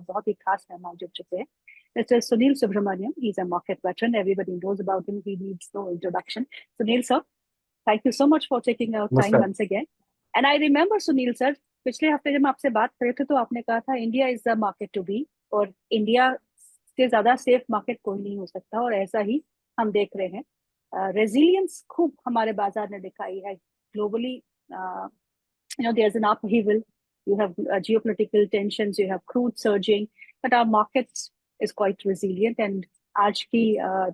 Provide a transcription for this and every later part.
बहुत ही खास मेहमान जुड़ चुके हैं। Mr. Sunil Subramaniam, he's a market veteran. Everybody knows about him. He needs no introduction. Sunil sir, thank you so much for taking out time नमस्कार। once again. And I remember Sunil sir, पिछले हफ्ते जब हम आपसे बात कर रहे थे तो आपने कहा था India is the market to be, और इंडिया से ज्यादा सेफ मार्केट कोई नहीं हो सकता, और ऐसा ही हम देख रहे हैं। रेजिलियंस खूब हमारे बाजार ने दिखाई है globally. There's an upheaval, you have geopolitical tensions, you have crude surging, but our markets is quite resilient. And आज की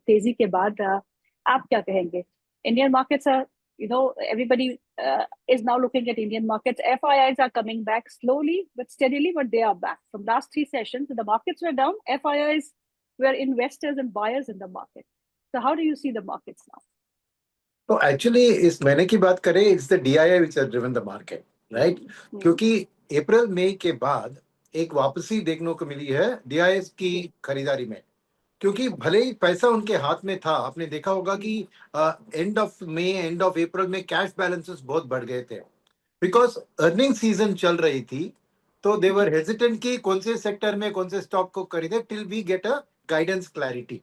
तेजी के बाद आप क्या कहेंगे? Indian markets are, everybody is now looking at Indian markets. FIIs are coming back slowly but steadily, but they are back. From last 3 sessions, the markets were down. FIIs were investors and buyers in the market. So how do you see the markets now? तो actually इस महीने की बात करें, it's the DII which has driven the market, right? क्योंकि अप्रैल मई के बाद एक वापसी देखने को मिली है डीआईआई की खरीदारी में। क्योंकि भले ही पैसा उनके हाथ में था, आपने देखा होगा कि end of May, end of April में कैश बैलेंसेस बहुत बढ़ गए थे, बिकॉज अर्निंग सीजन चल रही थी। तो दे वर हेजिटेंट कि कौन से सेक्टर में कौन से स्टॉक को खरीदे till we get a guidance clarity.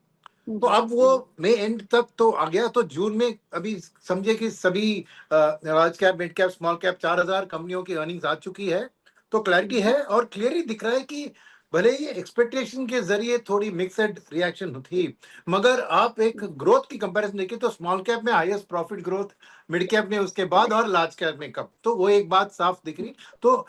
तो अब वो मई एंड तक तो आ गया। तो जून में अभी समझे कि सभी large cap, mid cap, small cap 4000 कंपनियों की अर्निंग्स आ चुकी है। तो क्लैरिटी है और क्लियरली दिख रहा है कि भले ही एक्सपेक्टेशन के जरिए थोड़ी मिक्सड रिएक्शन थी, मगर आप एक ग्रोथ की कंपैरिजन देखिए तो स्मॉल कैप में highest profit growth, mid cap में उसके बाद, और लार्ज कैप में कम। तो वो एक बात साफ दिख रही। तो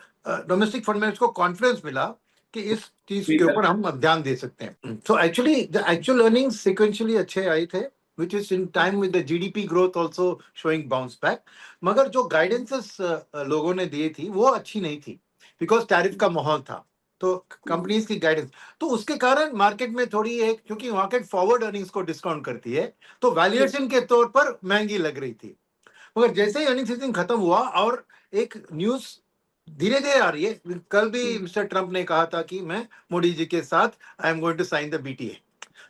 डोमेस्टिक फंड में उसको कॉन्फिडेंस मिला कि इस चीज के ऊपर हम अब ध्यान दे सकते हैं। So actually the actual earnings sequentially अच्छे आए थे, which is in time with the GDP growth also showing bounce back. मगर जो गाइडेंसेस लोगों ने दी थी वो अच्छी नहीं थी, बिकॉज टैरिफ का माहौल था। तो कंपनीज की गाइडेंस, तो उसके कारण मार्केट में थोड़ी एक, क्योंकि मार्केट फॉरवर्ड अर्निंग्स को डिस्काउंट करती है, तो वैल्यूएशन के तौर पर महंगी लग रही थी। मगर जैसे ही अर्निंग सीजन खत्म हुआ और एक न्यूज धीरे धीरे आ रही है, कल भी मिस्टर ट्रंप ने कहा था कि मैं मोदी जी के साथ I am going to sign the BTA.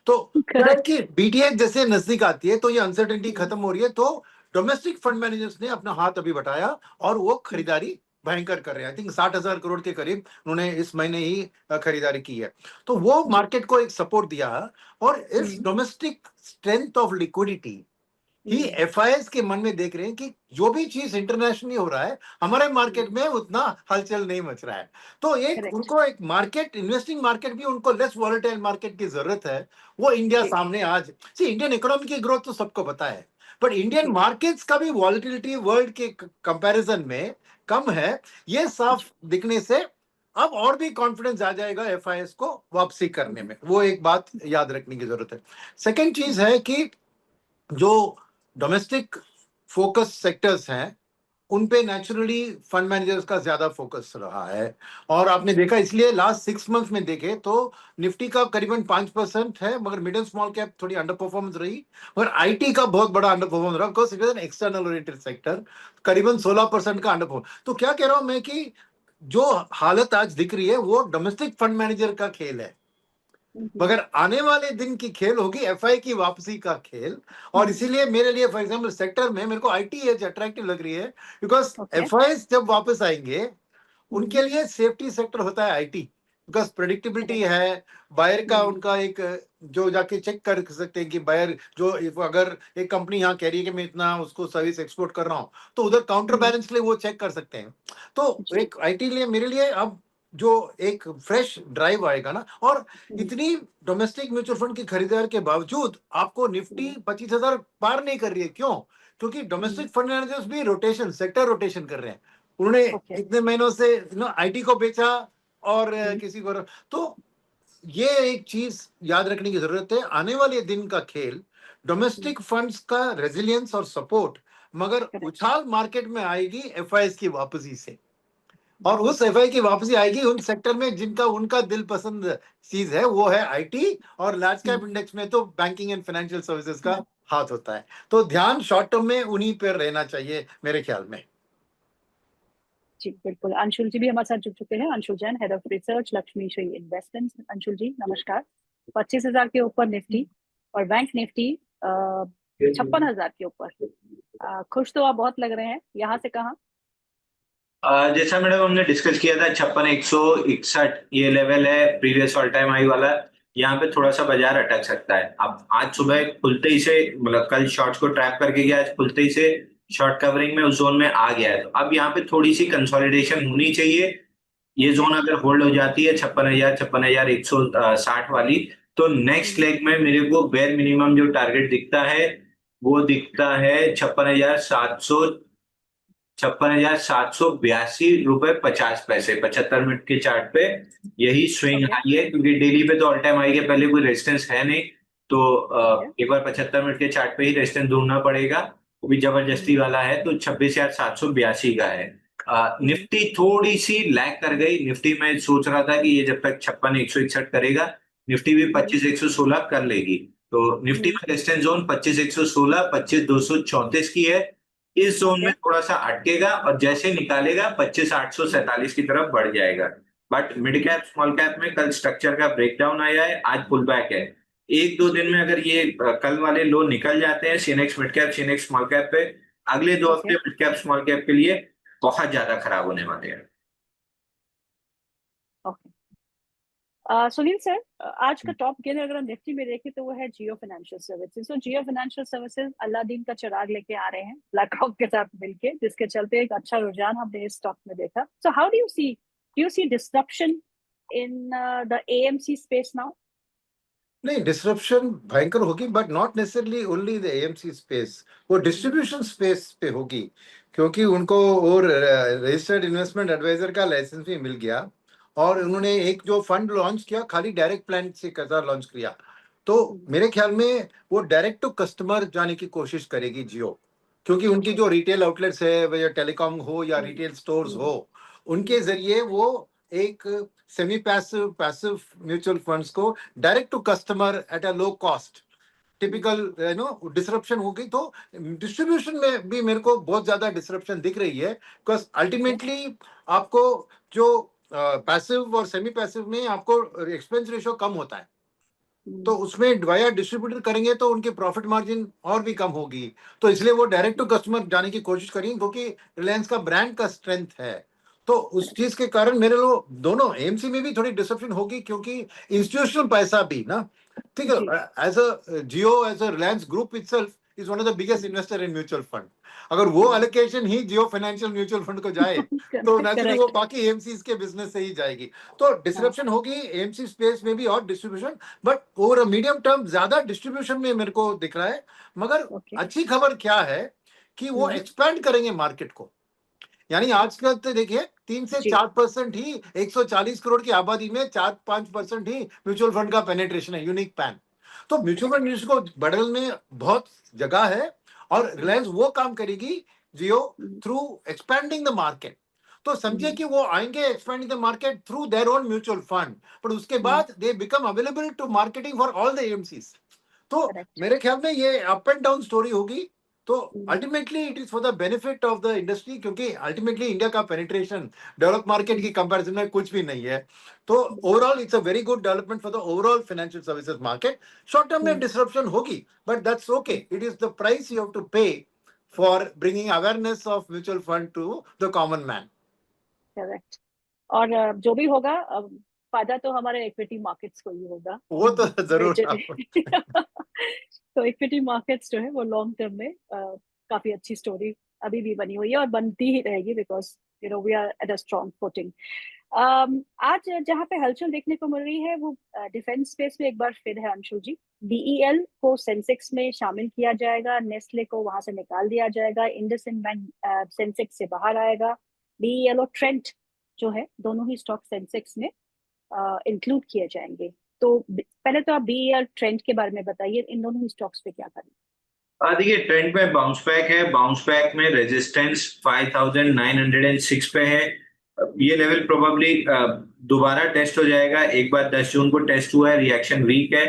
तो कि बीटीए जैसे नजदीक आती है तो ये अनसर्टेनिटी खत्म हो रही है। तो डोमेस्टिक फंड मैनेजर्स ने अपना हाथ अभी बटाया और वो खरीदारी भयंकर कर रहे हैं। आई थिंक 60,000 करोड़ के करीब उन्होंने इस महीने ही खरीदारी की है। तो वो मार्केट को एक सपोर्ट दिया। और इस domestic strength of liquidity he FIS के मन में देख रहे हैं कि जो भी चीज इंटरनेशनली हो रहा है हमारे मार्केट में उतना हलचल नहीं मच रहा है। तो एक उनको एक मार्केट, इन्वेस्टिंग मार्केट भी उनको लेस वॉलेटाइल मार्केट की जरूरत है। वो इंडिया सामने आज इंडियन इकोनॉमी की ग्रोथ तो सबको पता है, बट इंडियन मार्केट्स का भी वॉलेटिलिटी वर्ल्ड के कंपैरिजन में कम है। ये साफ दिखने से अब और भी कॉन्फिडेंस आ जाएगा एफआईएस को वापसी करने में। वो एक बात याद रखने की जरूरत है। सेकेंड चीज है कि जो डोमेस्टिक फोकस सेक्टर्स हैं उन पे नेचुरली फंड मैनेजर्स का ज्यादा फोकस रहा है। और आपने देखा, इसलिए लास्ट 6 मंथ्स में देखे तो निफ्टी का करीबन 5% है, मगर मिड एंड स्मॉल कैप थोड़ी अंडर परफॉर्मेंस रही, मगर आईटी का बहुत बड़ा अंडर परफॉर्मेंस रहा, because it is an external oriented sector. करीबन 16% का अंडर परफॉर्मेंस। तो क्या कह रहा हूं मैं कि जो हालत आज दिख रही है वो डोमेस्टिक फंड मैनेजर का खेल है, मगर आने वाले दिन की खेल होगी एफआई की वापसी का खेल। और इसीलिए मेरे लिए फॉर एग्जांपल सेक्टर में मेरे को आईटी एज अट्रैक्टिव लग रही है, बिकॉज एफआई जब वापस आएंगे उनके लिए सेफ्टी सेक्टर होता है आईटी, बिकॉज प्रेडिक्टेबिलिटी है। बायर का उनका एक जो जाके चेक कर सकते हैं कि बायर जो अगर एक कंपनी यहाँ कह रही है कि मैं इतना उसको सर्विस एक्सपोर्ट कर रहा हूँ तो उधर काउंटर बैलेंस के लिए वो चेक कर सकते हैं। तो एक आईटी लिए मेरे लिए अब जो एक फ्रेश ड्राइव आएगा ना। और इतनी डोमेस्टिक म्यूचुअल फंड की खरीदारी के बावजूद आपको निफ्टी 25,000 पार नहीं कर रही है। क्यों? क्योंकि डोमेस्टिक फंड मैनेजर्स भी रोटेशन, सेक्टर रोटेशन कर रहे हैं। उन्होंने कितने महीनों से आईटी को बेचा और किसी को। तो ये एक चीज याद रखने की जरूरत है, आने वाले दिन का खेल डोमेस्टिक फंड्स का रेजिलियंस और सपोर्ट, मगर उछाल मार्केट में आएगी एफआईएस की वापसी से। और उस एफआई की वापसी आएगी उन सेक्टर में जिनका उनका दिल पसंद चीज है, वो है आईटी। और लार्ज कैप इंडेक्स में तो बैंकिंग एंड फाइनेंशियल सर्विसेज का हाथ होता है। तो ध्यान शॉर्ट टर्म में उन्हीं पर रहना चाहिए मेरे ख्याल में। जी बिल्कुल। अंशुल जी भी हमारे साथ जुड़ चुके हैं। Anshul Jain, head of research, Lakshmi Shri investments. Anshul ji नमस्कार। 25,000 के ऊपर निफ्टी और बैंक निफ्टी 56,000 के ऊपर। खुश तो आप बहुत लग रहे हैं, यहाँ से कहाँ? जैसा मैडम हमने डिस्कस किया था 56,161 ये लेवल है प्रीवियस ऑल टाइम हाई वाला। यहाँ पे थोड़ा सा बाजार अटक सकता है। अब आज सुबह खुलते ही से मतलब कल शॉर्ट्स को ट्रैप करके गया, आज खुलते ही से शॉर्ट कवरिंग में उस जोन में आ गया है। तो अब यहाँ पे थोड़ी सी कंसोलिडेशन होनी चाहिए। ये जोन अगर होल्ड हो जाती है 56,000 56,160 वाली, तो नेक्स्ट लेग में मेरे को बेयर मिनिमम जो टारगेट दिखता है वो दिखता है 56,782 रुपए 50 पैसे 75 मिनट के चार्ट पे। यही स्विंग ओके। हाई है, क्योंकि डेली पे तो ऑल टाइम हाई के पहले कोई रेजिस्टेंस है नहीं। तो ओके। एक बार 75 मिनट के चार्ट पे ही रेजिस्टेंस ढूंढना पड़ेगा, वो भी जबरदस्ती वाला है। तो 26,782 का है। निफ्टी थोड़ी सी लैग कर गई। निफ्टी में सोच रहा था कि ये जब तक 56,161 करेगा, निफ्टी भी 25,116 कर लेगी। तो निफ्टी में रेजिस्टेंस जोन 25,116 25,234 की है। इस जोन में ओके। थोड़ा सा अटकेगा और जैसे निकालेगा 25,847 की तरफ बढ़ जाएगा। But mid cap small cap में कल स्ट्रक्चर का ब्रेकडाउन आया है, आज पुल बैक है। एक दो दिन में अगर ये कल वाले लो निकल जाते हैं सीनेक्स मिड कैप सीनेक्स स्मॉल कैप पे, अगले 2 हफ्ते okay. Mid cap small cap के लिए बहुत ज्यादा खराब होने वाले हैं। ओके। सुनील सर, आज का टॉप गेनर अगर हम निफ्टी में देखें तो वो है जियो फाइनेंशियल सर्विसेज। तो जियो फाइनेंशियल सर्विसेज अलादीन का चिराग लेके आ रहे हैं ब्लैक रॉक के साथ मिलके, जिसके चलते एक अच्छा रुझान हमने इस स्टॉक में देखा। So how do you see disruption in the AMC space now? नहीं, डिसरप्शन भयंकर होगी, but not necessarily only the AMC space, वो डिस्ट्रीब्यूशन स्पेस पे होगी, क्योंकि उनको और रजिस्टर्ड इन्वेस्टमेंट एडवाइजर का लाइसेंस भी मिल गया, और उन्होंने एक जो फंड लॉन्च किया खाली डायरेक्ट प्लान से कैसा लॉन्च किया। तो मेरे ख्याल में वो डायरेक्ट टू कस्टमर जाने की कोशिश करेगी जियो, क्योंकि उनकी जो रिटेल आउटलेट्स है, वह टेलीकॉम हो या रिटेल स्टोर्स हो, उनके जरिए वो एक semi passive passive mutual funds को direct to customer at a low cost, typical disruption होगी। तो डिस्ट्रीब्यूशन में भी मेरे को बहुत ज्यादा डिसरप्शन दिख रही है, बिकॉज अल्टीमेटली आपको जो पैसिव और सेमी पैसिव में आपको एक्सपेंस रेशियो कम होता है, तो उसमें वाया डिस्ट्रीब्यूटर करेंगे तो उनकी प्रॉफिट मार्जिन और भी कम होगी। तो इसलिए वो डायरेक्ट टू कस्टमर जाने की कोशिश करेंगे, क्योंकि रिलायंस का ब्रांड का स्ट्रेंथ है। तो उस चीज के कारण मेरे लोग दोनों एएमसी में भी थोड़ी डिसरप्शन होगी, क्योंकि इंस्टीट्यूशनल पैसा भी ना, ठीक है, as a Jio as a Reliance group itself is one of the biggest investor in mutual fund. अगर वो एलोकेशन ही जियो फाइनेंशियल म्यूचुअल फंड को जाए, तो नेचुरली वो करेक्ट। बाकी एएमसी के बिजनेस से ही जाएगी। तो डिसरप्शन होगी एएमसी स्पेस में भी और distribution, but over medium term ज्यादा डिस्ट्रीब्यूशन में मेरे को दिख रहा है। मगर ओके। अच्छी खबर क्या है कि वो एक्सपैंड करेंगे मार्केट को। यानी आजकल तो देखिए 3 से 4% ही 140 करोड़ की आबादी में 4-5% ही म्यूचुअल फंड का पेनेट्रेशन है, यूनिक पैन। तो म्यूचुअल फंड इंडस्ट्री को बढ़ने में बहुत जगह है, और रिलायंस वो काम करेगी Jio through expanding the market. तो समझिए कि वो आएंगे expanding the market through their own mutual fund, पर उसके बाद they become available to marketing for all the AMCs. तो करेक्ट। मेरे ख्याल में ये अप एंड डाउन स्टोरी होगी। तो ultimately it is for the benefit of the industry, क्योंकि अल्टीमेटली इंडिया का पेनिट्रेशन डेवलप मार्केट की कंपैरिजन में कुछ भी नहीं है। तो overall it's a very good development for the overall financial services market. Short term में डिसरप्शन होगी, but that's okay, it is the price you have to pay for bringing awareness of mutual fund to the common man. Correct. और जो भी होगा, फायदा तो हमारे equity markets को ही होगा वो तो जरूर मेजरली। तो इक्विटी मार्केट्स जो है वो लॉन्ग टर्म में काफी अच्छी स्टोरी अभी भी बनी हुई है और बनती ही रहेगी, because we are at a strong footing. आज जहाँ पे हलचल देखने को मिल रही है वो डिफेंस स्पेस में एक बार फिर है, अंशुल जी। बीईएल को सेंसेक्स में शामिल किया जाएगा, नेस्ले को वहां से निकाल दिया जाएगा, इंडसइंड बैंक सेंसेक्स से बाहर आएगा। बीईएल और ट्रेंट जो है दोनों ही स्टॉक सेंसेक्स में इंक्लूड किए जाएंगे। तो पहले तो आप बीईएल ट्रेंट के बारे में बताइए, इन दोनों ही स्टॉक्स पे क्या करें? देखिए ट्रेंड में बाउंस बैक है। बाउंस बैक में रेजिस्टेंस 5,906 पे है। ये लेवल प्रोबेबली दोबारा टेस्ट हो जाएगा। एक बार 10 जून को टेस्ट हुआ है, रिएक्शन वीक है।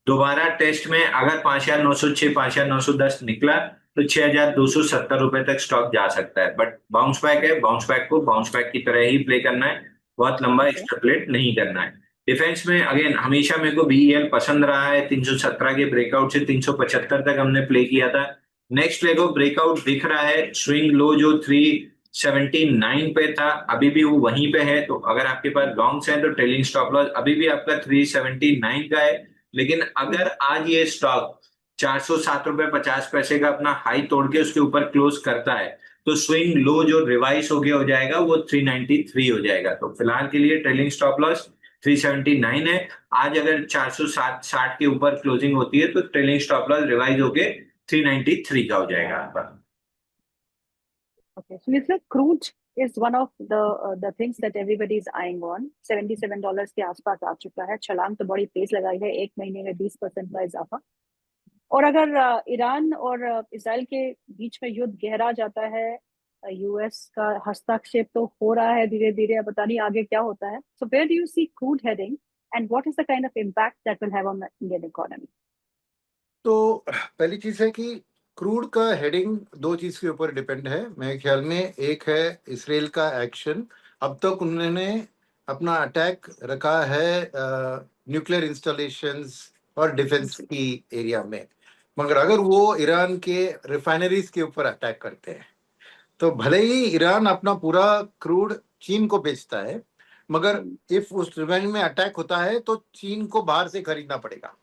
दोबारा टेस्ट में अगर 5,906 5,910 निकला तो 6,270 रुपए तक स्टॉक जा सकता है। बट बाउंस बैक है, बाउंस बैक को बाउंस बैक की तरह ही प्ले करना है, बहुत लंबा एक्सट्रपलेट नहीं करना है। डिफेंस में अगेन हमेशा मेरे को बीईएल पसंद रहा है। 317 के ब्रेकआउट से 375 तक हमने प्ले किया था। नेक्स्ट लेग ऑफ ब्रेकआउट दिख रहा है। स्विंग लो जो 379 पे था, अभी भी वो वहीं पे है। तो अगर आपके पास लॉन्ग्स हैं तो ट्रेलिंग स्टॉप लॉस अभी भी आपका 379 का है। लेकिन अगर आज ये स्टॉक 407 रुपए 50 पैसे का अपना हाई तोड़ के उसके ऊपर क्लोज करता है तो स्विंग लो जो रिवाइज हो गया हो जाएगा वो 393 हो जाएगा। तो फिलहाल के लिए ट्रेलिंग स्टॉप लॉस 379 है। आज अगर 460 के ऊपर क्लोजिंग होती है तो ट्रेलिंग स्टॉप लॉस रिवाइज होके 393 का हो जाएगा आपका। Okay, so Mr. Crude is one of the things that everybody is eyeing on. $77 के आसपास आ चुका है, छलांग तो बड़ी तेज लगाई है, एक महीने में 20% का इजाफा। और अगर ईरान और इसराइल के बीच में युद्ध गहरा जाता है, यूएस का हस्तक्षेप तो हो रहा है धीरे धीरे, अब पता नहीं आगे क्या होता है। So where do you see crude heading and what is the kind of impact that will have on the Indian economy? तो पहली चीज है कि क्रूड का हेडिंग दो चीज के ऊपर डिपेंड है मेरे ख्याल में। एक है इसराइल का एक्शन, अब तक उन्होंने अपना अटैक रखा है न्यूक्लियर इंस्टॉलेशंस और डिफेंस की एरिया में, मगर अगर वो ईरान के रिफाइनरीज के ऊपर अटैक करते हैं तो भले ही ईरान अपना पूरा क्रूड चीन को बेचता है, मगर इफ उस रिफाइनरी में अटैक होता है तो चीन को बाहर से खरीदना पड़ेगा।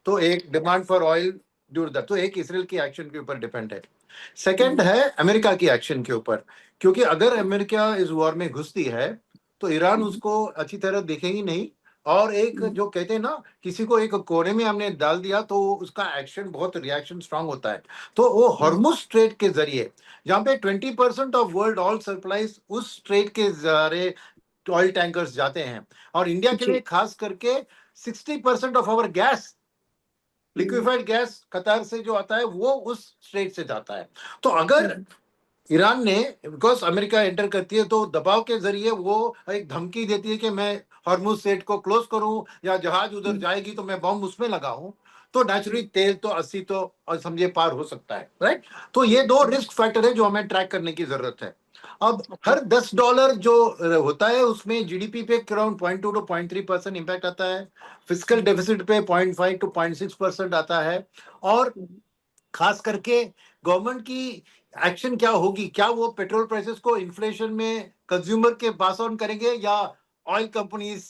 तो एक demand for oil due that, तो एक इसराइल की एक्शन के ऊपर डिपेंड है। सेकंड है अमेरिका की एक्शन के ऊपर, क्योंकि अगर अमेरिका इस वॉर में घुसती है तो ईरान उसको अच्छी तरह देखेगी नहीं। और एक जो कहते हैं ना, किसी को एक कोने में हमने डाल दिया तो उसका एक्शन बहुत रिएक्शन स्ट्रांग होता है। तो वो हॉर्मुज स्ट्रेट के जरिए, जहाँ पे 20% ऑफ वर्ल्ड ऑयल सप्लाईज उस स्ट्रेट के जरिए ऑयल टैंकर्स जाते हैं, और इंडिया के लिए खास करके 60% of our gas, liquefied gas Qatar से जो आता है वो उस स्ट्रेट से जाता है। तो अगर ईरान ने, बिकॉज अमेरिका एंटर करती है तो दबाव के जरिए वो एक धमकी देती है कि मैं हॉर्मुज स्ट्रेट को क्लोज करूं या जहाज उधर जाएगी तो मैं बम उसमें लगाऊं, तो नेचुरली तेल तो 80 तो समझे पार हो सकता है, राइट। तो ये दो रिस्क फैक्टर है जो हमें ट्रैक करने की जरूरत है। अब हर $10 जो होता है उसमें जीडीपी पे अराउंड 0.2 to 0.3% इम्पैक्ट आता है, फिजिकल डेफिसिट पे 0.5 to 0.6% आता है। और खास करके गवर्नमेंट की एक्शन क्या होगी, क्या वो पेट्रोल प्राइसेस को इन्फ्लेशन में कंज्यूमर के पास ऑन करेंगे या ऑयल कंपनीज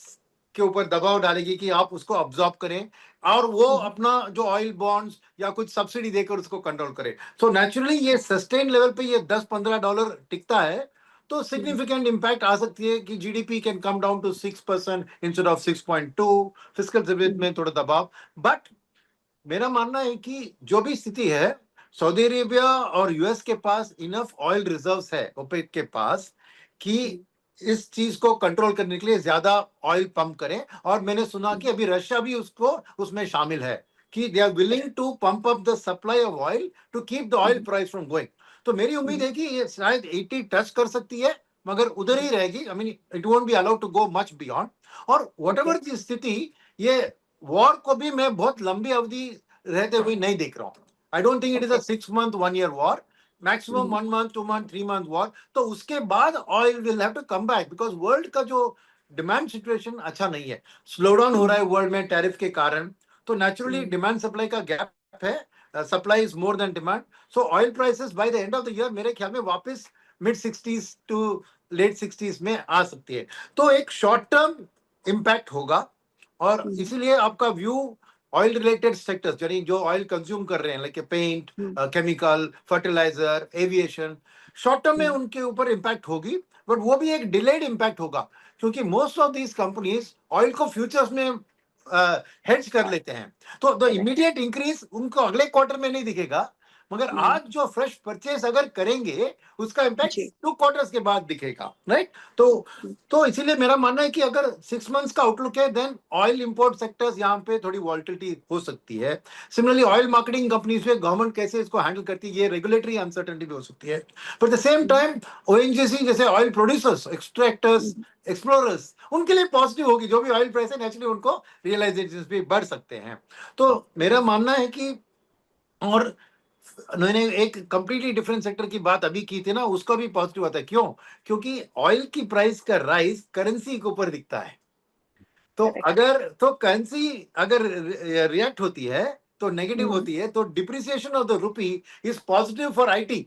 के ऊपर दबाव डालेगी कि आप उसको अब्सॉर्ब करें और वो अपना जो ऑयल बॉन्ड्स या कुछ सब्सिडी देकर उसको कंट्रोल करें। सो नेचुरली ये सस्टेन लेवल पे ये $10-15 टिकता है तो सिग्निफिकेंट इंपैक्ट आ सकती है कि GDP can come down to 6% instead of 6.2, physical deficit में थोड़ा दबाव। बट मेरा मानना है कि जो भी स्थिति है, सऊदी अरेबिया और यूएस के पास इनफ ऑयल रिजर्व्स है, ओपेक के पास, कि इस चीज को कंट्रोल करने के लिए ज्यादा ऑयल पंप करें। और मैंने सुना कि अभी रशिया भी उसको उसमें शामिल है कि they are willing to pump up the supply of oil to keep the oil price from going. तो मेरी उम्मीद है कि ये शायद 80 टच कर सकती है, मगर उधर ही रहेगी। I mean it won't be allowed to go much beyond. और व्हाटएवर दी स्थिति, ये वॉर को भी मैं बहुत लंबी अवधि रहते हुए नहीं देख रहा हूँ। I don't think it is a 6 month 1 year war, maximum 1 month 2 month 3 month war. तो उसके बाद oil will have to come back, because world का जो डिमांड सिचुएशन अच्छा नहीं है, स्लो डाउन हो रहा है वर्ल्ड में टैरिफ के कारण। तो नेचुरली डिमांड सप्लाई का गैप है, supply is more than demand. So oil prices by the end of the year मेरे ख्याल में वापस mid 60s to late 60s में आ सकती है। तो एक शॉर्ट टर्म इम्पैक्ट होगा। और इसीलिए आपका व्यू ऑयल रिलेटेड सेक्टर्स, यानी जो ऑयल कंज्यूम कर रहे हैं, like paint, chemical, fertiliser, aviation, short term में उनके ऊपर इंपैक्ट होगी। बट वो भी एक डिलेड इंपैक्ट होगा, क्योंकि most of these companies oil को फ्यूचर्स में हेड्ज कर लेते हैं। तो द इमीडिएट इंक्रीज उनको अगले क्वार्टर में नहीं दिखेगा, मगर आज जो फ्रेश परचेस अगर करेंगे उसका इंपैक्ट 2 quarters के बाद दिखेगा, राइट। तो इसीलिए मेरा मानना है कि अगर 6 months का आउटलुक है, देन ऑयल इंपोर्ट सेक्टर्स यहाँ पे थोड़ी वॉलिटिलिटी हो सकती है। सिमिलरली ऑयल मार्केटिंग कंपनीज में गवर्नमेंट कैसे इसको हैंडल करती है, ये रेगुलेटरी अनसर्टेनिटी भी हो सकती है। But the same time ONGC जैसे ऑयल प्रोड्यूसर्स, एक्सट्रैक्टर्स, एक्सप्लोरर्स, उनके लिए पॉजिटिव होगी। जो भी ऑयल प्राइस है नेचुरली उनको रियलाइजेशन भी बढ़ सकते हैं। तो मेरा मानना है कि, और उन्होंने एक कंप्लीटली डिफरेंट सेक्टर की बात अभी की थी ना, उसका भी पॉजिटिव आता है। क्यों? क्योंकि ऑयल की प्राइस का राइज करेंसी के ऊपर दिखता है। तो अगर तो करेंसी अगर रिएक्ट होती है तो नेगेटिव होती है, तो depreciation of the rupee is positive for IT.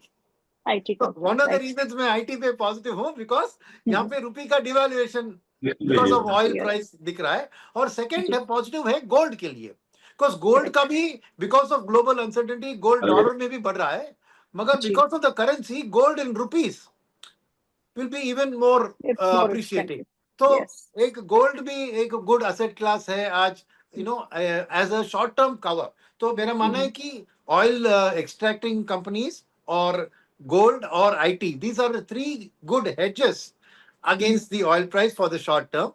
IT तो company, one of the right. Reasons मैं आईटी पे पॉजिटिव हूँ, बिकॉज यहाँ पे रुपी का devaluation because of oil Yes. Price दिख रहा है। और सेकंड जी। है पॉजिटिव है गोल्ड के लिए, बिकॉज गोल्ड का भी because of global uncertainty gold dollar में भी बढ़ रहा है, मगर जी। Because of the currency gold in rupees will be even more It's more appreciating. expensive. तो Yes. एक गोल्ड भी एक गुड एसेट क्लास है आज, you know, as a short term cover. तो मेरा मानना है कि ऑयल एक्सट्रैक्टिंग कंपनीज और gold or IT, these are the three good hedges against the oil price for the short term.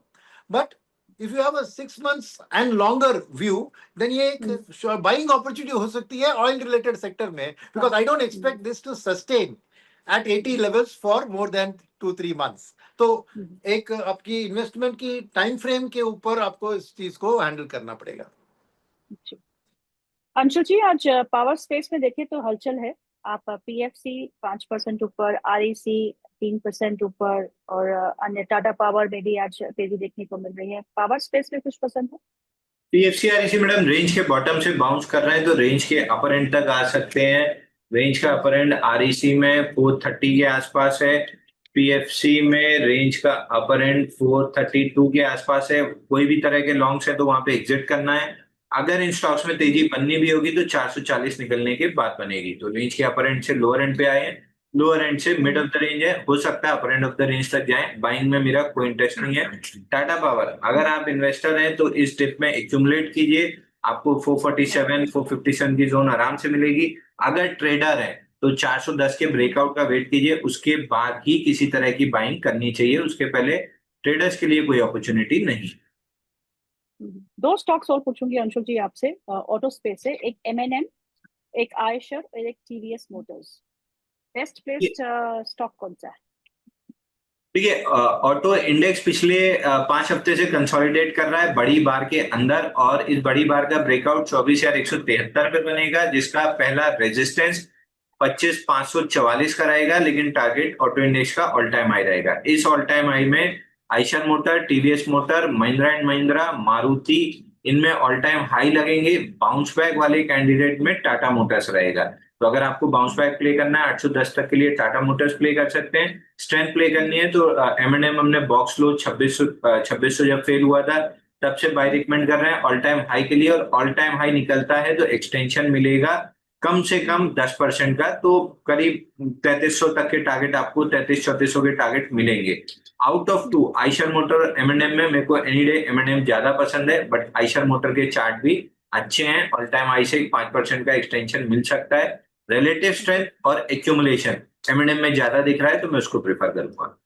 But if you have a 6 months and longer view, then ये एक buying opportunity हो सकती है oil related sector में, because I don't expect this to sustain at 80 levels for more than 2-3 months. तो एक आपकी investment की टाइम फ्रेम के ऊपर आपको इस चीज को हैंडल करना पड़ेगा। अंशुल जी, आज पावर स्पेस में देखें तो हलचल है। आप पीएफसी 5% ऊपर, आरईसी 3% ऊपर, और अन्य टाटा पावर में भी आज तेजी देखने को मिल रही है। पावर स्पेस में कुछ पसंद है? पीएफसी आरईसी मैडम रेंज के बॉटम से बाउंस कर रहे हैं, तो रेंज के अपर एंड तक आ सकते हैं। रेंज का अपर एंड आरईसी में 430 के आसपास है, पीएफसी में रेंज का अपर एंड 432 के आसपास है। कोई भी तरह के लॉन्ग्स है तो वहां पे एग्जिट करना है। अगर इन स्टॉक्स में तेजी बननी भी होगी तो 440 निकलने की बात बनेगी। तो रेंज के अपर एंड से लोअर एंड पे आए हैं, लोअर एंड से मिड ऑफ द रेंज है, हो सकता है अपर एंड ऑफ द रेंज तक जाए। बाइंग में मेरा कोई इंटरेस्ट नहीं है। टाटा पावर, अगर आप इन्वेस्टर हैं तो इस डिप में एक्यूमुलेट कीजिए, आपको 447 457 की जोन आराम से मिलेगी। अगर ट्रेडर है तो 410 के ब्रेकआउट का वेट कीजिए, उसके बाद ही किसी तरह की बाइंग करनी चाहिए, उसके पहले ट्रेडर्स के लिए कोई अपॉर्चुनिटी नहीं। दो स्टॉक्स और पूछूंगी अंशुल जी आपसे, ऑटो स्पेस है, एक एमएनएम, एक आयशर और एक TVS Motors. Best placed stock कौन सा है? देखिए, ऑटो इंडेक्स पिछले 5 हफ्ते से कंसोलिडेट कर रहा है बड़ी बार के अंदर, और इस बड़ी बार का ब्रेकआउट 24,173 पे बनेगा, जिसका पहला रेजिस्टेंस 25,544 का रहेगा, लेकिन टारगेट ऑटो इंडेक्स का ऑल टाइम हाई रहेगा। इस ऑल टाइम हाई में Eicher motor, TVS motor, Mahindra and Mahindra, Maruti, इनमें ऑल टाइम हाई लगेंगे। बाउंस बैक वाले कैंडिडेट में टाटा मोटर्स रहेगा। तो अगर आपको बाउंस बैक प्ले करना है 810 तक के लिए टाटा मोटर्स प्ले कर सकते हैं। स्ट्रेंथ प्ले करनी है तो एम&एम हमने बॉक्स लो 2600 जब फेल हुआ था तब से बाय रिकमेंड कर रहे हैं ऑल टाइम हाई के लिए, और ऑल टाइम हाई निकलता है तो एक्सटेंशन मिलेगा कम से कम 10% का, तो करीब 3300 तक के टारगेट आपको 3300-3400 के टारगेट मिलेंगे। Out of two Eicher motor एम&एम में मेरे को एनी डे एम&एम ज्यादा पसंद है, बट आयशर मोटर के चार्ट भी अच्छे हैं। ऑल टाइम हाई से 5% का एक्सटेंशन मिल सकता है। रिलेटिव स्ट्रेंथ और एक्यूमुलेशन एम&एम में ज्यादा दिख रहा है तो मैं उसको प्रेफर करूंगा।